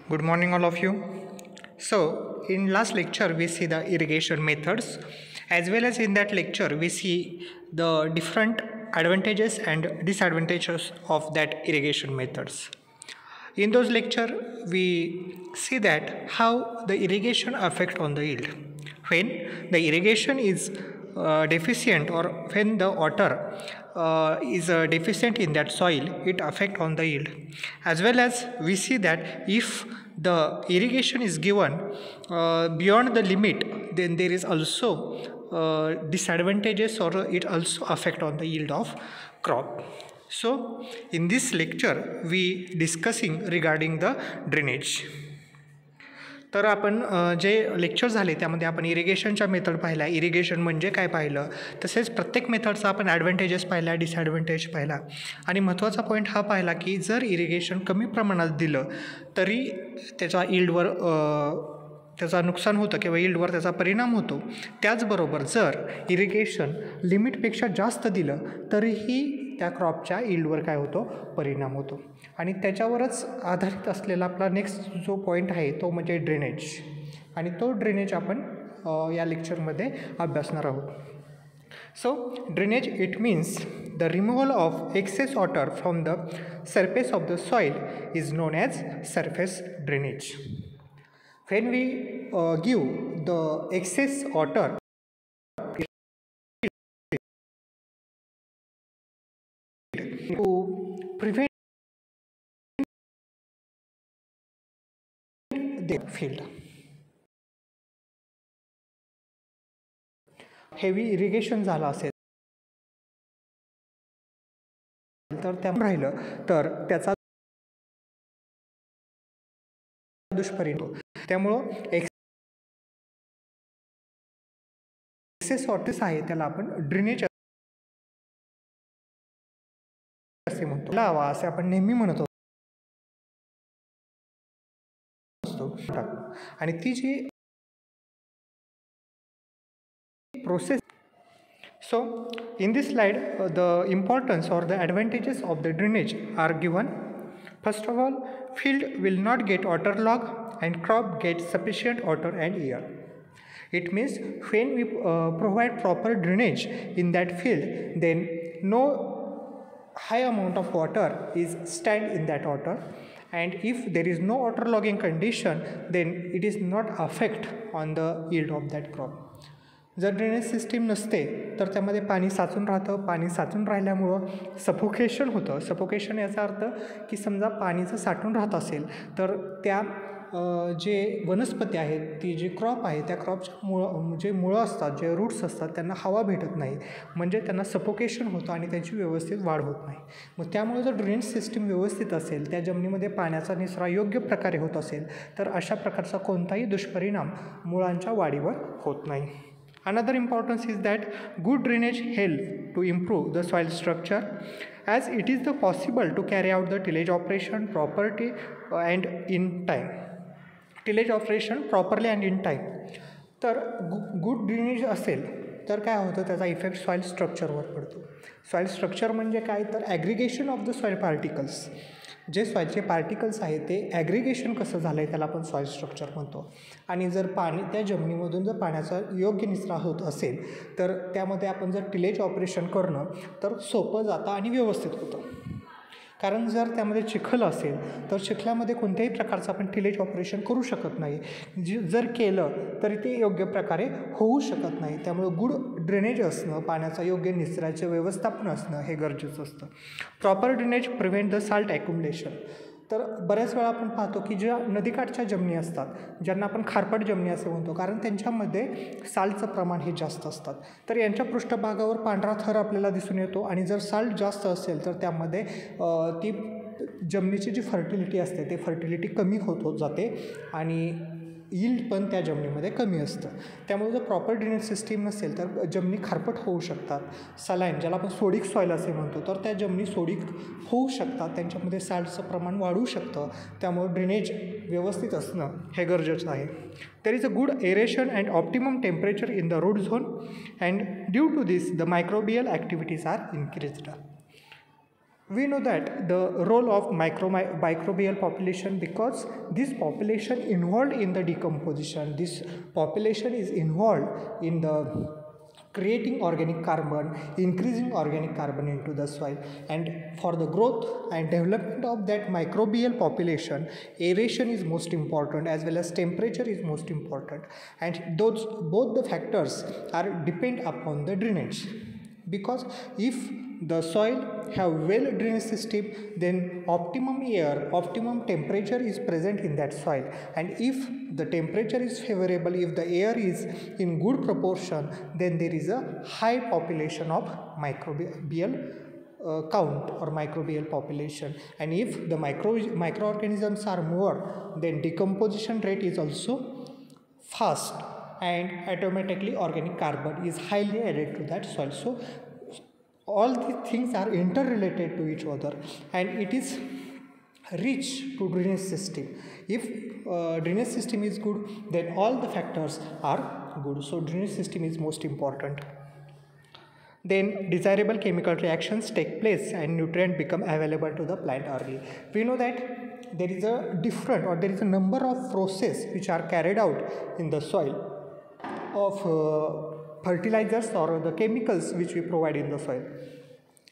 Good morning, all of you. So, in last lecture, we see the irrigation methods, as well as in that lecture, we see the different advantages and disadvantages of that irrigation methods. In those lecture, we see that how the irrigation affect on the yield. When the irrigation is deficient, or when the water is deficient in that soil, it affect on the yield. As well as we see that if the irrigation is given beyond the limit, then there is also disadvantages, or it also affect on the yield of crop. So, in this lecture, we discussing regarding the drainage. तर आपण जे lecture झाले त्यामध्ये आपण इरिगेशनच्या method पाहिला, irrigation म्हणजे काय पाहिलं, तसेच प्रत्येक मेथडचा आपण ॲडव्हान्टेजेस पाहिला, डिसॲडव्हान्टेज पाहिला आणि महत्त्वाचा पॉईंट हा पाहिला की जर इरिगेशन कमी प्रमाणात दिलं तरी त्याचा यील्डवर त्याचा नुकसान होतं किंवा यील्डवर त्याचा परिणाम होतो. त्याचबरोबर जर इरिगेशन लिमिटपेक्षा जास्त दिलं तरीही त्या क्रॉपच्या यील्डवर काय होतो, परिणाम होतो. आणि त्याच्यावरच आधारित असलेला आपला नेक्स्ट जो पॉईंट आहे तो म्हणजे ड्रेनेज, आणि तो ड्रेनेज आपण या लेक्चरमध्ये अभ्यासणार आहोत. So drainage it means the removal of excess water from the surface of the soil is known as surface drainage. When we give the excess water to prevent the field, heavy irrigation झालं असेल तर त्या राहिलं तर त्याचा दुष्परिणाम. त्यामुळं access water आहे त्याला आपण ड्रेनेज असे म्हणतो, लावा असे आपण नेहमी म्हणत असतो. आणि ती जी process. So in this slide the importance और the advantages of the drainage are given. First of all, field will not get waterlogged and crop gets sufficient water and air. It means when we provide proper drainage in that field, then no high amount of water is stand in that water, and if there is no waterlogging condition, then it is not affect on the yield of that crop. जर drainage system नसते तर त्यामध्ये पाणी साचून राहतं. पाणी साचून राहिल्यामुळं सफोकेशन होतं. सफोकेशन याचा अर्थ की समजा पाणी जर साठून राहत असेल तर त्या जे वनस्पती आहेत, ती जी क्रॉप आहे त्या क्रॉपच्या जे मुळं असतात, जे रूट्स असतात, त्यांना हवा भेटत नाही, म्हणजे त्यांना सफोकेशन होतं आणि त्यांची व्यवस्थित वाढ होत नाही. मग त्यामुळे जर ड्रेनेज सिस्टीम व्यवस्थित असेल, त्या जमिनीमध्ये पाण्याचा निचरा योग्य प्रकारे होत असेल तर अशा प्रकारचा कोणताही दुष्परिणाम मुळांच्या वाढीवर होत नाही. Another importance is that good drainage help to improve the soil structure, as it is the possible to carry out the tillage operation properly and in time. Tillage operation properly and in time. तर good drainage असेल तर काय होतं, त्याचा effect soil स्ट्रक्चरवर पडतो. Soil structure म्हणजे काय तर ॲग्रिगेशन ऑफ द सॉईल पार्टिकल्स. जे सॉईलचे पार्टिकल्स आहेत ते ॲग्रिगेशन कसं झालं आहे त्याला आपण सॉईल स्ट्रक्चर म्हणतो. आणि जर पाणी त्या जमिनीमधून जर पाण्याचा योग्य निचरा होत असेल तर त्यामध्ये आपण जर टिलेज ऑपरेशन करणं तर सोपं जातं आणि व्यवस्थित होतं. कारण जर त्यामध्ये चिखल असेल तर चिखल्यामध्ये कोणत्याही प्रकारचं आपण टिलेज ऑपरेशन करू शकत नाही. जर केलं तरी ते योग्य प्रकारे होऊ शकत नाही. त्यामुळे गुड ड्रेनेज असणं, पाण्याचा योग्य निचऱ्याचे व्यवस्थापन असणं हे गरजेचं असतं. Proper drainage prevent the salt accumulation. तर बऱ्याच वेळा आपण पाहतो की ज्या नदीकाठच्या जमिनी असतात, ज्यांना आपण खारपट जमिनी असे म्हणतो, कारण त्यांच्यामध्ये साल्टचं प्रमाण हे जास्त असतात, तर यांच्या पृष्ठभागावर पांढरा थर आपल्याला दिसून येतो. आणि जर साल्ट जास्त असेल तर त्यामध्ये ती जमिनीची जी फर्टिलिटी असते ते फर्टिलिटी कमी होत जाते आणि यील्ड पण त्या जमिनीमध्ये कमी असतं. त्यामुळे जर प्रॉपर ड्रेनेज सिस्टीम नसेल तर जमिनी खारपट होऊ शकतात. सलाईन, ज्याला आपण सोडिक सॉईल असे म्हणतो, तर त्या जमिनी सोडिक होऊ शकतात, त्यांच्यामध्ये साल्टचं प्रमाण वाढू शकतं. त्यामुळे ड्रेनेज व्यवस्थित असणं हे गरजेचं आहे. There is a good aeration and optimum temperature in the root zone, and due to this the microbial activities are increased. We know that the role of microbial population, because this population involved in the decomposition, this population is involved in the creating organic carbon, increasing organic carbon into the soil, and for the growth and development of that microbial population, aeration is most important as well as temperature is most important, and those both the factors are depend upon the drainage. Because if the soil have well drainage system, then optimum air, optimum temperature is present in that soil, and if the temperature is favorable, if the air is in good proportion, then there is a high population of microbial count or microbial population, and if the microorganisms are more, then decomposition rate is also fast, and automatically organic carbon is highly added to that soil. So all these things are interrelated to each other, and it is rich to drainage system. If drainage system is good, then all the factors are good. So drainage system is most important. Then desirable chemical reactions take place and nutrient become available to the plant early. We know that there is a different, or there is a number of process which are carried out in the soil of fertilizers or the chemicals which we provide in the soil.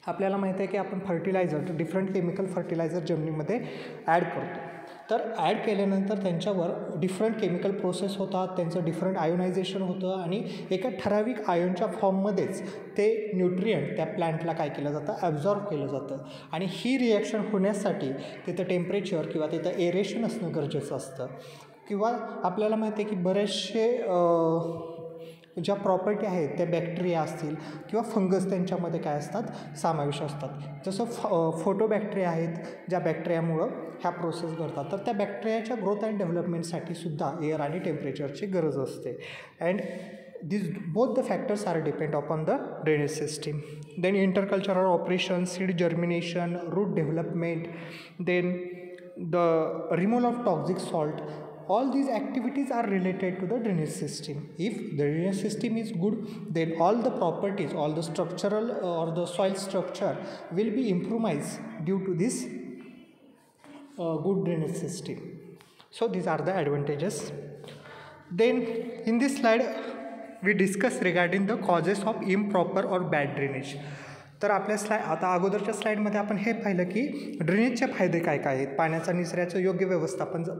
आपल्याला माहिती आहे की आपण fertiliser, different chemical fertiliser जमिनीमध्ये add करतो. तर add केल्यानंतर त्यांच्यावर डिफरंट केमिकल प्रोसेस होतात, त्यांचं डिफरंट आयोनायझेशन होतं, आणि एका ठराविक आयनच्या फॉर्ममध्येच ते न्यूट्रियंट त्या प्लॅन्टला काय केलं जातं, ॲब्झॉर्ब केलं जातं. आणि ही रिॲक्शन होण्यासाठी तिथं टेम्परेचर किंवा तिथं एरेशन असणं गरजेचं असतं. किंवा आपल्याला माहिती आहे की बरेचसे ज्या प्रॉपर्टी आहेत त्या बॅक्टेरिया असतील किंवा फंगस त्यांच्यामध्ये काय असतात, समावेश असतात. जसं फोटो बॅक्टेरिया आहेत, ज्या बॅक्टेरियामुळं ह्या प्रोसेस घडतात. तर त्या बॅक्टेरियाच्या ग्रोथ अँड डेव्हलपमेंटसाठी सुद्धा एअर आणि टेम्परेचरची गरज असते. And these both the factors are depend upon the drainage system. Then intercultural operations, seed germination, root development, then the removal of toxic salt, all these activities are related to the drainage system. If the drainage system is good, then all the properties, all the structural or the soil structure will be improved due to this good drainage system. So these are the advantages. Then in this slide we discuss regarding the causes of improper or bad drainage. तर आपल्या आता अगोदरच्या स्लाईडमध्ये आपण हे पाहिलं की ड्रेनेजचे फायदे काय काय आहेत. पाण्याचं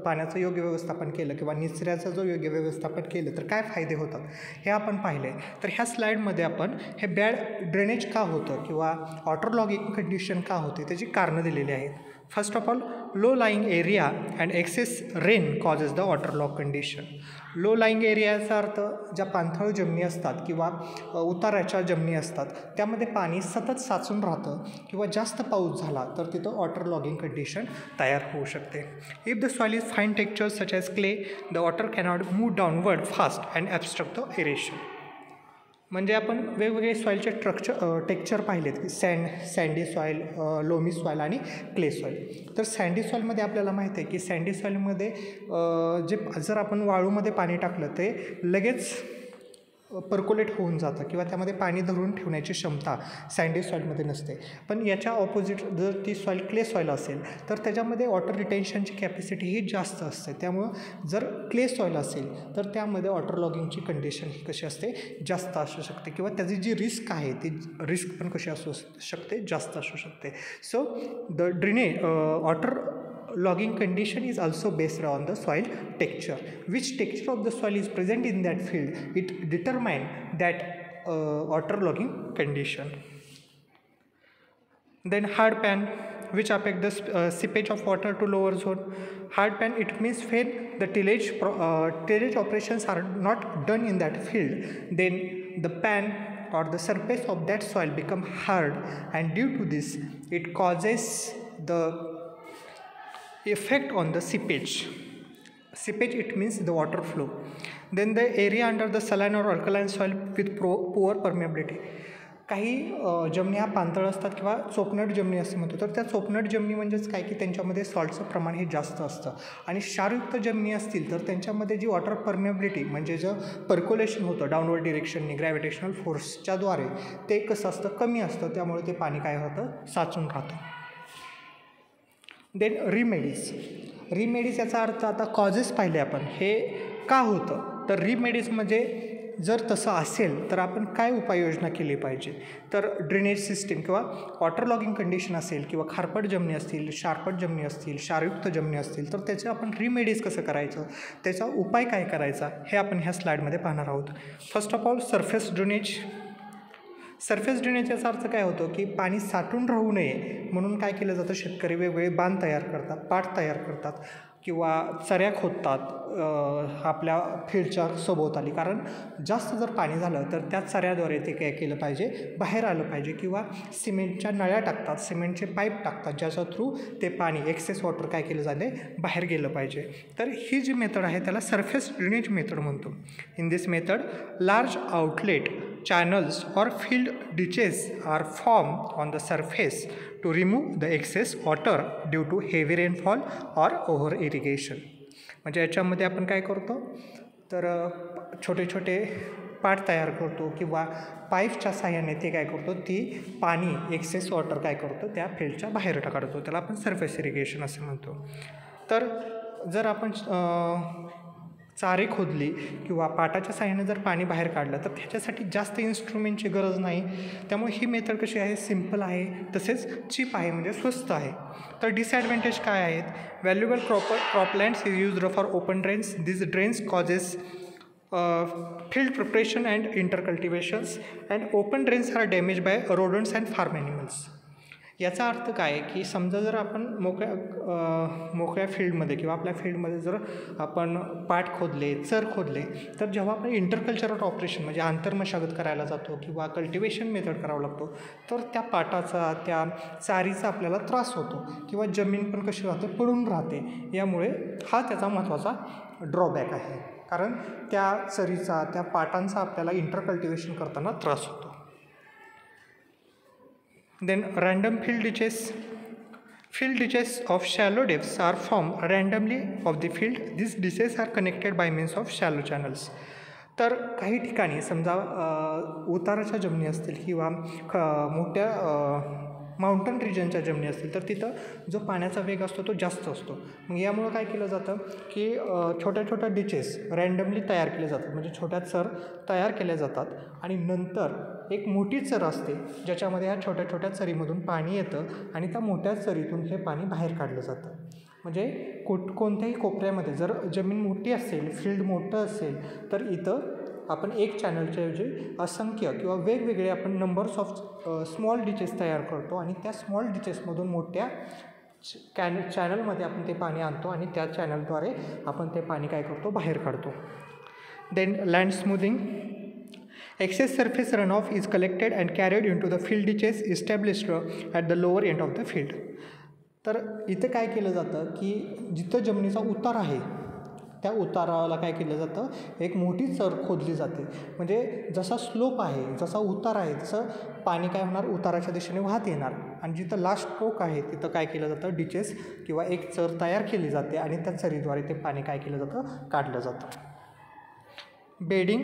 पाण्याचं योग्य व्यवस्थापन केलं किंवा निचऱ्याचं जो योग्य व्यवस्थापन केलं तर काय फायदे होतात हे आपण पाहिले. तर ह्या स्लाईडमध्ये आपण हे बॅड ड्रेनेज का होतं किंवा वॉटर लॉगिंग कंडिशन का होते त्याची कारणं दिलेली आहेत. First of all, low lying area and excess rain causes the water log condition. Low lying एरियाचा अर्थ ज्या पाणथळ जमिनी असतात किंवा उताराच्या जमिनी असतात त्यामध्ये पाणी सतत साचून राहतं किंवा जास्त पाऊस झाला तर तिथं वॉटर लॉगिंग कंडिशन तयार होऊ शकते. If the soil is fine texture such as clay, the water cannot move downward fast and obstruct the aeration. म्हणजे आपण वेगवेगळे सॉईलचे टेक्स्चर पाहिलेत की सँडी सॉईल, लोमी सॉईल आणि क्ले सॉईल. तर सँडी सॉईलमध्ये आपल्याला माहिती आहे की सँडी सॉईलमध्ये जर आपण वाळूमध्ये पाणी टाकलं ते लगेच पर्कोलेट होऊन जातं किंवा त्यामध्ये पाणी धरून ठेवण्याची क्षमता सँडी सॉईलमध्ये नसते. पण याच्या ऑपोजिट जर ती सॉईल क्ले सॉईल असेल तर त्याच्यामध्ये वॉटर रिटेन्शनची कॅपॅसिटी ही जास्त असते. त्यामुळं जर क्ले सॉईल असेल तर त्यामध्ये वॉटर लॉगिंगची कंडिशन ही कशी असते, जास्त असू शकते किंवा त्याची जी रिस्क आहे ती रिस्क पण कशी असू शकते, जास्त असू शकते. So the water logging condition is also based on the soil texture. Which texture of the soil is present in that field, it determine that water logging condition. Then hard pan, which affect the seepage of water to lower zone. Hard pan, it means when the tillage operations are not done in that field, then the pan or the surface of that soil become hard, and due to this it causes the effect on the seepage. Seepage, it means the water flow. Then the area under the saline or alkaline soil with poor permeability. काही जमिनी ह्या पाणथळ असतात किंवा चोपनट जमिनी असे म्हणतो. तर त्या चोपनट जमिनी म्हणजेच काय की त्यांच्यामध्ये सॉल्टचं प्रमाण हे जास्त असतं. आणि क्षारयुक्त जमिनी असतील तर त्यांच्यामध्ये जी वॉटर परमेबिलिटी म्हणजे जे पर्कोलेशन होतं डाऊनवर्ड डिरेक्शनने ग्रॅव्हिटेशनल फोर्सच्याद्वारे ते कसं असतं, कमी असतं. त्यामुळे ते पाणी काय होतं, साचून राहतं. देन रिमेडीज याचा अर्थ आता कॉजेस पाहिले आपण, हे का होतं. तर रिमेडीज म्हणजे जर तसं असेल तर आपण काय उपाययोजना केली पाहिजे. तर ड्रेनेज सिस्टीम किंवा वॉटर लॉगिंग कंडिशन असेल किंवा खारपट जमिनी असतील, क्षारपट जमिनी असतील, क्षारयुक्त जमिनी असतील, तर त्याचे आपण रिमेडीज कसं करायचं, त्याचा उपाय काय करायचा, हे आपण ह्या स्लाईडमध्ये पाहणार आहोत. First of all surface drainage याचा अर्थ काय होतो की पाणी साठून राहू नये म्हणून काय केलं जातं, शेतकरी वेगवेगळे बांध तयार करतात, पाट तयार करतात किंवा चऱ्या खोदतात आपल्या फील्डच्या सभोवताली. कारण जास्त जर पाणी झालं तर त्या चऱ्याद्वारे ते काय केलं पाहिजे, बाहेर आलं पाहिजे. किंवा सिमेंटच्या नळ्या टाकतात, सिमेंटचे पाईप टाकतात, ज्याच्या थ्रू ते पाणी एक्सेस वॉटर काय केलं जाते, बाहेर गेलं पाहिजे. तर ही जी मेथड आहे त्याला सरफेस ड्रेनेज मेथड म्हणतो. In this method large outlet channels or field ditches are formed on the surface to remove the excess water due to heavy rainfall or over irrigation. म्हणजे याच्यामध्ये आपण काय करतो, तर छोटे छोटे पाट तयार करतो किंवा पाईपच्या साहाय्याने ते काय करतो, ती पाणी एक्सेस वॉटर काय करतो त्या फील्डच्या बाहेर काढतो. त्याला आपण सरफेस इरिगेशन असे म्हणतो. तर जर आपण चारे खोदली किंवा पाटाच्या साहाय्याने जर पाणी बाहेर काढलं तर त्याच्यासाठी जास्त इन्स्ट्रुमेंटची गरज नाही. त्यामुळे ही मेथड कशी आहे, सिम्पल आहे, तसेच चीप आहे, म्हणजे स्वस्त आहे. तर डिसॲडव्हान्टेज काय आहेत, valuable croplands is used for open drains. This drains causes field preparation and intercultivations, and open drains are damaged by rodents and farm animals. याचा अर्थ काय की समजा जर आपण मोकळ्या फील्डमध्ये किंवा आपल्या फील्डमध्ये जर आपण पाट खोदले, चर खोदले, तर जेव्हा आपण इंटरकल्चरल ऑपरेशन म्हणजे आंतरमशागत करायला जातो किंवा कल्टिवेशन मेथड करावं लागतो, तर त्या पाटाचा, त्या चारीचा आपल्याला त्रास होतो किंवा जमीन पण कशी राहते, पडून राहते. यामुळे हा त्याचा महत्त्वाचा ड्रॉबॅक आहे, कारण त्या चरीचा, त्या पाटांचा आपल्याला इंटरकल्टिवेशन करताना त्रास होतो. Then random field ditches of shallow depths are formed randomly of the field. These ditches are connected by means of shallow channels. तर काही ठिकाणी समजा उताराच्या जमिनी असतील किंवा मोठ्या माउंटन रिजनच्या जमिनी असतील, तर तिथं जो पाण्याचा वेग असतो तो जास्त असतो. मग यामुळं काय केलं जातं की छोट्या छोट्या डिचेस रँडमली तयार केले जातात, म्हणजे छोट्या चर तयार केल्या जातात आणि नंतर एक मोठी चर असते ज्याच्यामध्ये ह्या छोट्या छोट्या चरीमधून पाणी येतं आणि त्या मोठ्या चरीतून हे पाणी बाहेर काढलं जातं. म्हणजे कोणत्याही कोपऱ्यामध्ये जर जमीन मोठी असेल, फील्ड मोठं असेल, तर इथं आपण एक चॅनलच्या ऐवजी असंख्य किंवा वेगवेगळे आपण नंबर्स ऑफ स्मॉल डिचेस तयार करतो आणि त्या स्मॉल डिचेसमधून मोठ्या चॅनलमध्ये आपण ते पाणी आणतो आणि त्या चॅनलद्वारे आपण ते पाणी काय करतो, बाहेर काढतो. Then land smoothing. Excess surface runoff is collected and carried into the field ditches established at the lower end of the field. तर इथं काय केलं जातं की जिथं जमिनीचा उतार आहे त्या उताराला काय केलं जातं, एक मोठी चर खोदली जाते. म्हणजे जसा स्लोप आहे, जसा उतार आहे, तसं पाणी काय होणार, उताराच्या दिशेने वाहत येणार. आणि जिथं लास्ट स्ट्रोक आहे तिथं काय केलं जातं, डिचेस किंवा एक चर तयार केली जाते आणि त्या चरीद्वारे ते पाणी काय केलं जातं, काढलं जातं. Bedding.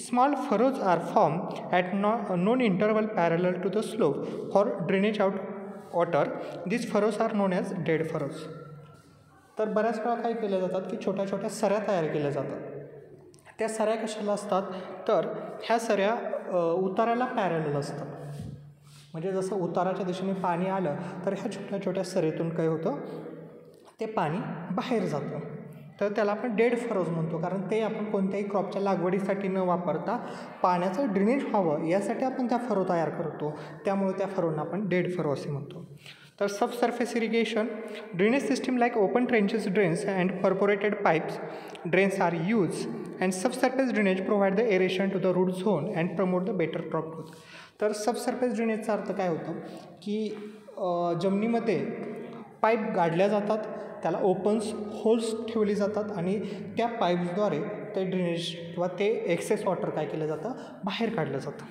Small furrows are formed at known interval parallel to the slope for drainage out water. These furrows are known as dead furrows. तर बऱ्याच वेळा काय केल्या जातात की छोट्या छोट्या सऱ्या तयार केल्या जातात. त्या सऱ्या कशाला असतात, तर ह्या सऱ्या उताराला पॅरलल असतात. म्हणजे जसं उताराच्या दिशेने पाणी आलं तर ह्या छोट्या छोट्या सरीतून काय होतं, ते पाणी बाहेर जातं. तर त्याला आपण डेड फरोज म्हणतो, कारण ते आपण कोणत्याही क्रॉपच्या लागवडीसाठी न वापरता पाण्याचं ड्रेनेज व्हावं यासाठी आपण त्या फरो तयार करतो. त्यामुळे त्या फरोना आपण डेड फरो असे म्हणतो. तर subsurface irrigation. Drainage system like open trenches, drains and perforated pipes drains are use and subsurface drainage provide the aeration to the root zone and promote the better crop growth. तर subsurface ड्रेनेजचा अर्थ काय होतं की जमिनीमध्ये pipe गाडल्या जातात, त्याला opens holes ठेवली जातात आणि त्या पाईप्सद्वारे ते ड्रेनेज किंवा ते एक्सेस वॉटर काय केलं जातं, बाहेर काढलं जातं.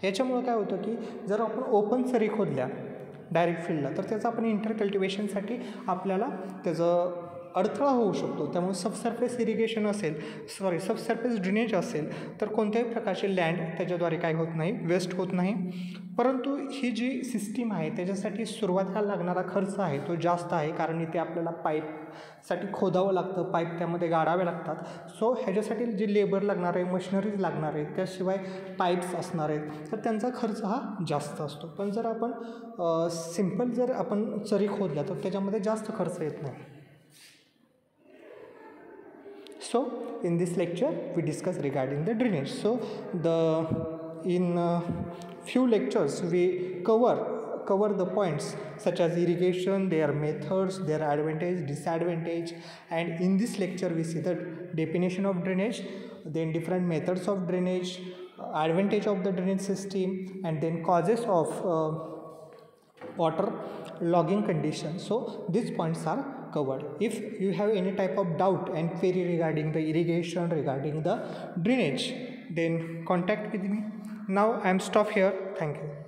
याच्यामुळं काय होतं की जर आपण ओपन सरी खोदल्या डायरेक्ट फील्डला, तर त्याचं आपण इंटरकल्टिवेशनसाठी आपल्याला त्याचं अडथळा होऊ शकतो. त्यामुळे सबसर्फेस इरिगेशन असेल, सबसर्फेस ड्रेनेज असेल तर कोणत्याही प्रकारचे लँड त्याच्याद्वारे काय होत नाही, वेस्ट होत नाही. परंतु ही जी सिस्टीम आहे त्याच्यासाठी सुरुवातीला लागणारा खर्च आहे तो जास्त आहे, कारण इथे आपल्याला पाईपसाठी खोदावं लागतं, पाईप त्यामध्ये गाडावे लागतात. सो ह्याच्यासाठी जे लेबर लागणार आहे, मशिनरीज लागणार आहे, त्याशिवाय पाईप्स असणार आहेत, तर त्यांचा खर्च हा जास्त असतो. पण जर आपण सिम्पल जर आपण चरी खोदल्या तर त्याच्यामध्ये जास्त खर्च येत नाही. So in this lecture we discuss regarding the drainage. So in few lectures we cover the points such as irrigation, their methods, their advantage, disadvantage, and in this lecture we see the definition of drainage, then different methods of drainage, advantage of the drainage system, and then causes of water logging condition. So these points are covered. If you have any type of doubt and query regarding the irrigation, regarding the drainage, then contact with me. Now I am stop here. Thank you.